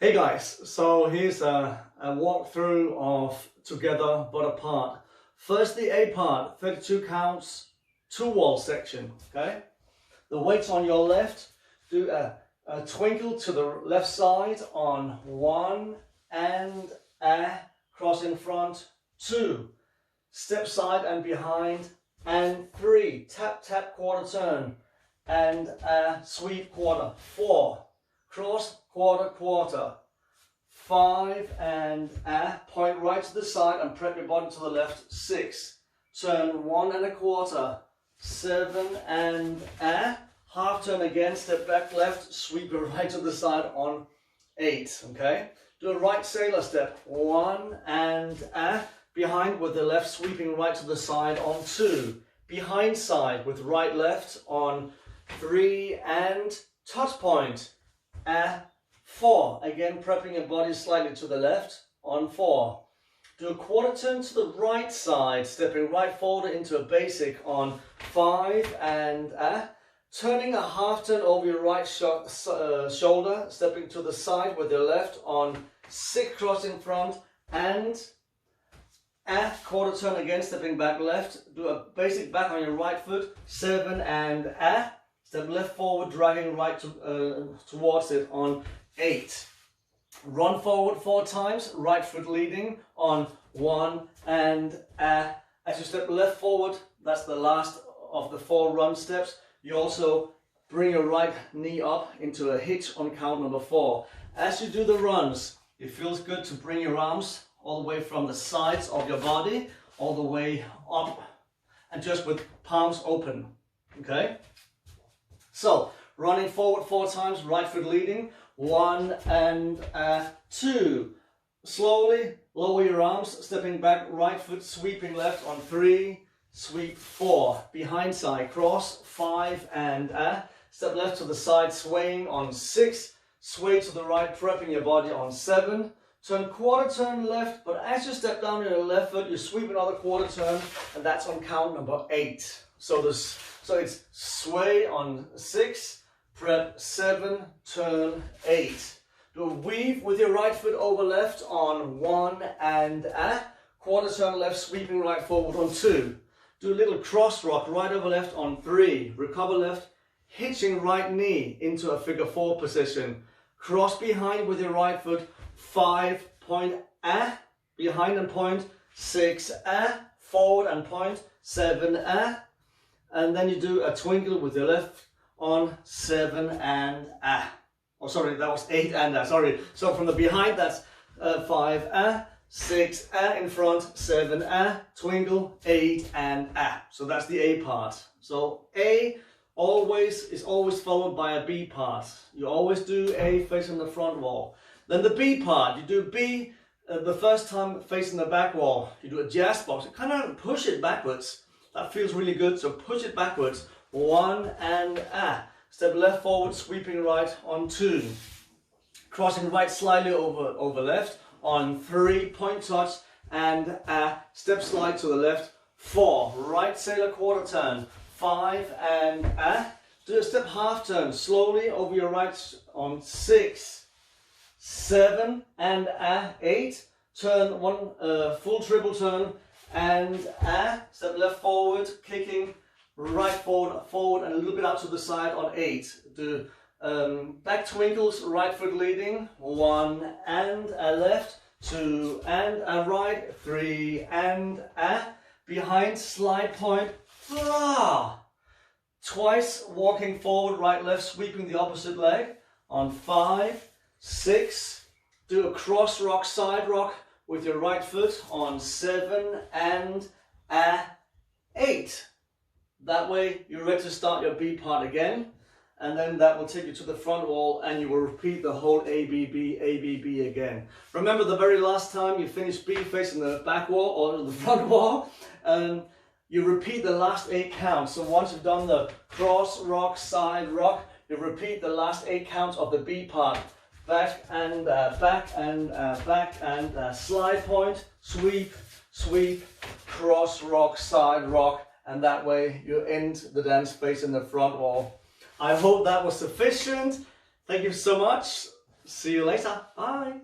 Hey guys, so here's a walkthrough of together but apart. First the A part, 32 counts, 2-wall section, okay? The weights on your left, do a twinkle to the left side on 1 and cross in front, 2, step side and behind, and 3, tap tap quarter turn, and sweep quarter, 4, cross quarter quarter, 5 and point right to the side and prep your body to the left, 6, turn 1 and a quarter, 7 and half turn again, step back left, sweep your right to the side on 8, okay? Do a right sailor step, 1 and behind with the left sweeping right to the side on 2, behind side with right left on 3 and touch point, 4, again prepping your body slightly to the left on 4. Do a quarter turn to the right side, stepping right forward into a basic on 5 and turning a half turn over your right shoulder, stepping to the side with your left on 6, cross in front, and quarter turn again, stepping back left. Do a basic back on your right foot, 7 and step left forward, dragging right towards it on 8. Run forward 4 times, right foot leading on 1 and as you step left forward, that's the last of the 4 run steps. You also bring your right knee up into a hitch on count number 4. As you do the runs, it feels good to bring your arms all the way from the sides of your body, all the way up, and just with palms open, okay? So, running forward 4 times, right foot leading, 1 and 2. Slowly lower your arms, stepping back, right foot sweeping left on 3, sweep 4, behind side cross, 5 and step left to the side, swaying on 6, sway to the right, prepping your body on 7, turn quarter turn left, but as you step down your left foot, you sweep another quarter turn, and that's on count number 8. So it's sway on 6, prep 7, turn 8. Do a weave with your right foot over left on 1 and quarter turn left, sweeping right forward on 2. Do a little cross rock right over left on 3. Recover left, hitching right knee into a figure 4 position. Cross behind with your right foot, 5, point behind and point, 6 forward and point, 7 and then you do a twinkle with your left on 7 and oh sorry, that was 8 and sorry. So from the behind that's 5 6 in front, 7 twinkle, 8 and So that's the A part. So A is always followed by a B part. You always do A facing the front wall. Then the B part, you do B the first time facing the back wall. You do a jazz box, you kind of push it backwards. That feels really good, so push it backwards. 1 and step left forward, sweeping right on 2. Crossing right slightly over left on 3, point touch, and step slide to the left, 4. Right sailor quarter turn, 5 and do a step half turn, slowly over your right on 6, 7 and 8. Turn 1 full triple turn, and step left forward, kicking right forward and a little bit out to the side on 8. Do back twinkles, right foot leading, 1 and left, 2 and right, 3 and behind slide point, twice walking forward, right left, sweeping the opposite leg on 5, 6. Do a cross rock, side rock with your right foot on 7 and 8. That way you're ready to start your B part again, and then that will take you to the front wall and you will repeat the whole ABB again. Remember the very last time you finished B facing the back wall or the front wall, you repeat the last 8 counts. So once you've done the cross rock, side rock, you repeat the last 8 counts of the B part. Back and back and slide point, sweep, sweep, cross rock, side rock, and that way you end the dance facing the front wall. I hope that was sufficient. Thank you so much. See you later. Bye.